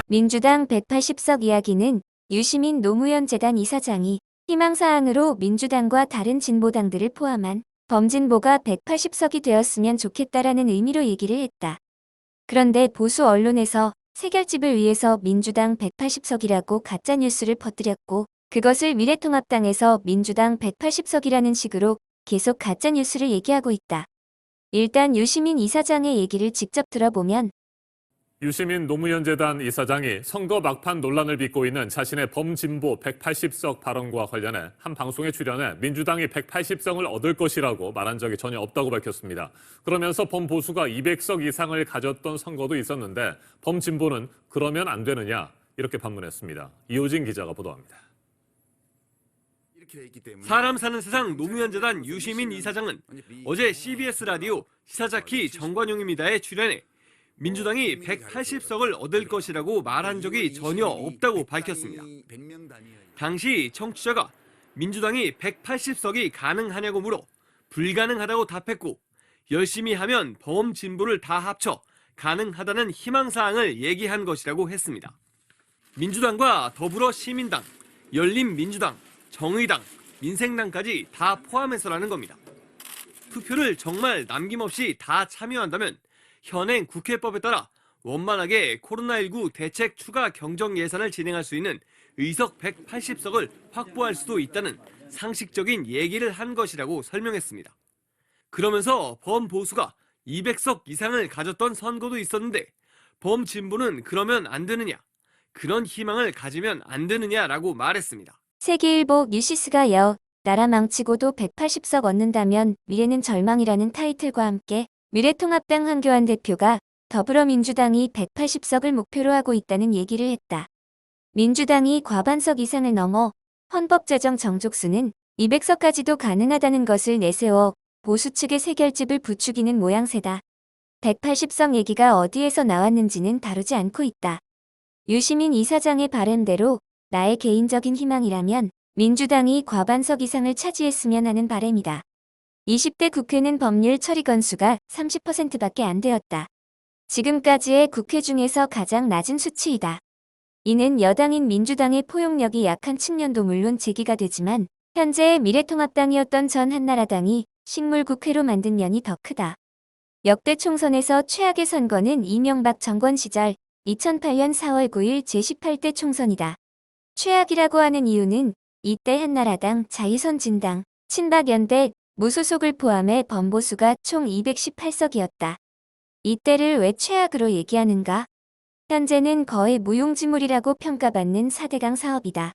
민주당 180석 이야기는 유시민 노무현 재단 이사장이 희망사항으로 민주당과 다른 진보당들을 포함한 범진보가 180석이 되었으면 좋겠다라는 의미로 얘기를 했다. 그런데 보수 언론에서 세결집을 위해서 민주당 180석이라고 가짜뉴스를 퍼뜨렸고 그것을 미래통합당에서 민주당 180석이라는 식으로 계속 가짜뉴스를 얘기하고 있다. 일단 유시민 이사장의 얘기를 직접 들어보면 유시민 노무현 재단 이사장이 선거 막판 논란을 빚고 있는 자신의 범진보 180석 발언과 관련해 한 방송에 출연해 민주당이 180석을 얻을 것이라고 말한 적이 전혀 없다고 밝혔습니다. 그러면서 범보수가 200석 이상을 가졌던 선거도 있었는데 범진보는 그러면 안 되느냐 이렇게 반문했습니다. 이호진 기자가 보도합니다. 사람 사는 세상 노무현 재단 유시민 이사장은 어제 CBS 라디오 시사자키 정관용입니다에 출연해 민주당이 180석을 얻을 것이라고 말한 적이 전혀 없다고 밝혔습니다. 당시 청취자가 민주당이 180석이 가능하냐고 물어 불가능하다고 답했고 열심히 하면 범진보를 다 합쳐 가능하다는 희망사항을 얘기한 것이라고 했습니다. 민주당과 더불어 시민당, 열린민주당, 정의당, 민생당까지 다 포함해서라는 겁니다. 투표를 정말 남김없이 다 참여한다면 현행 국회법에 따라 원만하게 코로나19 대책 추가 경정 예산을 진행할 수 있는 의석 180석을 확보할 수도 있다는 상식적인 얘기를 한 것이라고 설명했습니다. 그러면서 범보수가 200석 이상을 가졌던 선거도 있었는데 범진보는 그러면 안 되느냐, 그런 희망을 가지면 안 되느냐라고 말했습니다. 세계일보 뉴시스가 나라 망치고도 180석 얻는다면 미래는 절망이라는 타이틀과 함께 미래통합당 황교안 대표가 더불어민주당이 180석을 목표로 하고 있다는 얘기를 했다. 민주당이 과반석 이상을 넘어 헌법제정 정족수는 200석까지도 가능하다는 것을 내세워 보수 측의 세결집을 부추기는 모양새다. 180석 얘기가 어디에서 나왔는지는 다루지 않고 있다. 유시민 이사장의 바람대로 나의 개인적인 희망이라면 민주당이 과반석 이상을 차지했으면 하는 바람이다. 20대 국회는 법률 처리 건수가 30%밖에 안 되었다. 지금까지의 국회 중에서 가장 낮은 수치이다. 이는 여당인 민주당의 포용력이 약한 측면도 물론 제기가 되지만 현재의 미래통합당이었던 전 한나라당이 식물국회로 만든 면이 더 크다. 역대 총선에서 최악의 선거는 이명박 정권 시절 2008년 4월 9일 제18대 총선이다. 최악이라고 하는 이유는 이때 한나라당, 자유선진당, 친박연대, 무소속을 포함해 범보수가 총 218석이었다. 이때를 왜 최악으로 얘기하는가? 현재는 거의 무용지물이라고 평가받는 4대강 사업이다.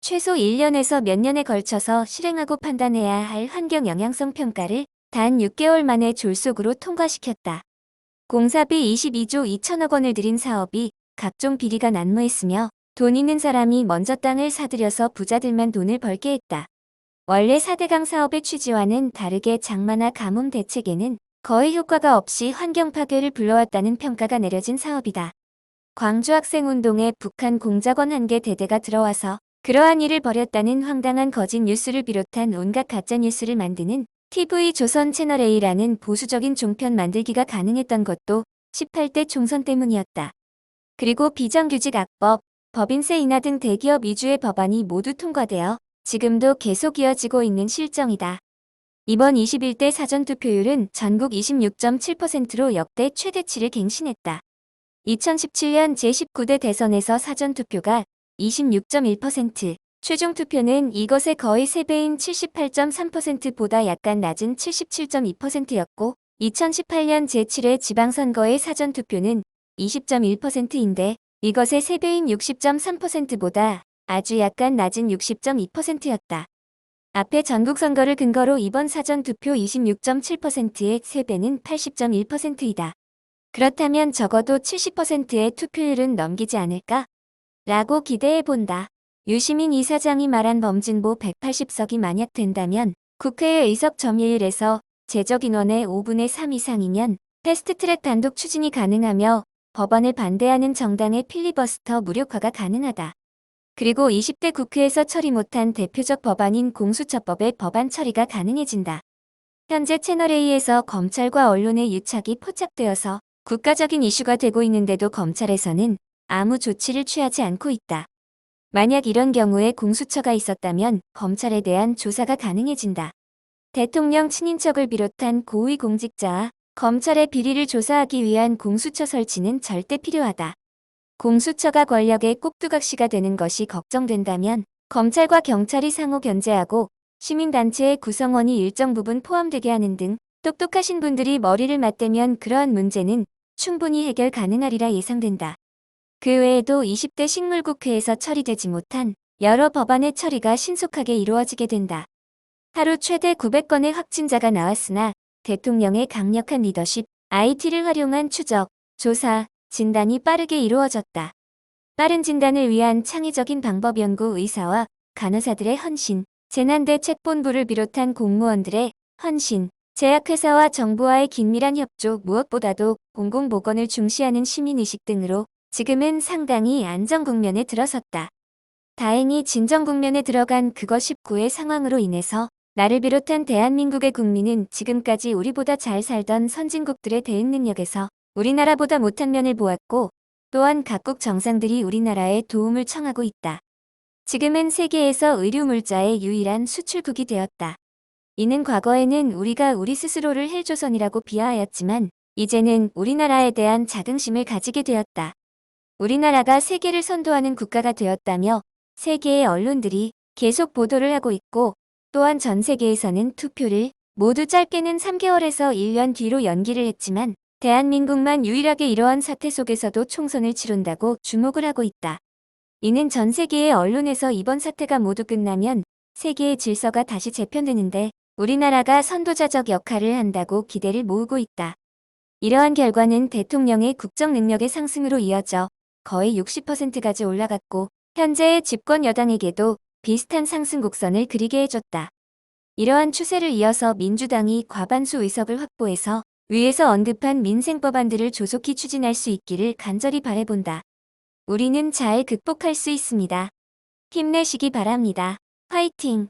최소 1년에서 몇 년에 걸쳐서 실행하고 판단해야 할 환경 영향성 평가를 단 6개월 만에 졸속으로 통과시켰다. 공사비 22조 2천억 원을 들인 사업이 각종 비리가 난무했으며 돈 있는 사람이 먼저 땅을 사들여서 부자들만 돈을 벌게 했다. 원래 4대강 사업의 취지와는 다르게 장마나 가뭄 대책에는 거의 효과가 없이 환경 파괴를 불러왔다는 평가가 내려진 사업이다. 광주 학생운동에 북한 공작원 한 개 대대가 들어와서 그러한 일을 벌였다는 황당한 거짓 뉴스를 비롯한 온갖 가짜 뉴스를 만드는 TV조선 채널A라는 보수적인 종편 만들기가 가능했던 것도 18대 총선 때문이었다. 그리고 비정규직 악법, 법인세 인하 등 대기업 위주의 법안이 모두 통과되어 지금도 계속 이어지고 있는 실정이다. 이번 21대 사전투표율은 전국 26.7%로 역대 최대치를 갱신했다. 2017년 제19대 대선에서 사전투표가 26.1%, 최종투표는 이것의 거의 3배인 78.3%보다 약간 낮은 77.2%였고 2018년 제7회 지방선거의 사전투표는 20.1%인데 이것의 3배인 60.3%보다 아주 약간 낮은 60.2%였다. 앞에 전국선거를 근거로 이번 사전투표 26.7%의 3배는 80.1%이다. 그렇다면 적어도 70%의 투표율은 넘기지 않을까? 라고 기대해본다. 유시민 이사장이 말한 범진보 180석이 만약 된다면 국회의 의석 점유율에서 제적인원의 5분의 3 이상이면 패스트트랙 단독 추진이 가능하며 법안을 반대하는 정당의 필리버스터 무력화가 가능하다. 그리고 20대 국회에서 처리 못한 대표적 법안인 공수처법의 법안 처리가 가능해진다. 현재 채널A에서 검찰과 언론의 유착이 포착되어서 국가적인 이슈가 되고 있는데도 검찰에서는 아무 조치를 취하지 않고 있다. 만약 이런 경우에 공수처가 있었다면 검찰에 대한 조사가 가능해진다. 대통령 친인척을 비롯한 고위공직자와 검찰의 비리를 조사하기 위한 공수처 설치는 절대 필요하다. 공수처가 권력의 꼭두각시가 되는 것이 걱정된다면 검찰과 경찰이 상호 견제하고 시민단체의 구성원이 일정 부분 포함되게 하는 등 똑똑하신 분들이 머리를 맞대면 그러한 문제는 충분히 해결 가능하리라 예상된다. 그 외에도 20대 식물국회에서 처리되지 못한 여러 법안의 처리가 신속하게 이루어지게 된다. 하루 최대 900건의 확진자가 나왔으나 대통령의 강력한 리더십, IT를 활용한 추적, 조사, 진단이 빠르게 이루어졌다. 빠른 진단을 위한 창의적인 방법 연구 의사와 간호사들의 헌신, 재난대책본부를 비롯한 공무원들의 헌신, 제약회사와 정부와의 긴밀한 협조, 무엇보다도 공공보건을 중시하는 시민의식 등으로 지금은 상당히 안정 국면에 들어섰다. 다행히 진정 국면에 들어간 그거 19의 상황으로 인해서 나를 비롯한 대한민국의 국민은 지금까지 우리보다 잘 살던 선진국들의 대응 능력에서 우리나라보다 못한 면을 보았고, 또한 각국 정상들이 우리나라에 도움을 청하고 있다. 지금은 세계에서 의료물자의 유일한 수출국이 되었다. 이는 과거에는 우리가 우리 스스로를 헬조선이라고 비하하였지만 이제는 우리나라에 대한 자긍심을 가지게 되었다. 우리나라가 세계를 선도하는 국가가 되었다며 세계의 언론들이 계속 보도를 하고 있고, 또한 전 세계에서는 투표를 모두 짧게는 3개월에서 1년 뒤로 연기를 했지만 대한민국만 유일하게 이러한 사태 속에서도 총선을 치른다고 주목을 하고 있다. 이는 전 세계의 언론에서 이번 사태가 모두 끝나면 세계의 질서가 다시 재편되는데 우리나라가 선도자적 역할을 한다고 기대를 모으고 있다. 이러한 결과는 대통령의 국정 능력의 상승으로 이어져 거의 60%까지 올라갔고 현재의 집권 여당에게도 비슷한 상승 곡선을 그리게 해줬다. 이러한 추세를 이어서 민주당이 과반수 의석을 확보해서 위에서 언급한 민생 법안들을 조속히 추진할 수 있기를 간절히 바라본다. 우리는 잘 극복할 수 있습니다. 힘내시기 바랍니다. 화이팅!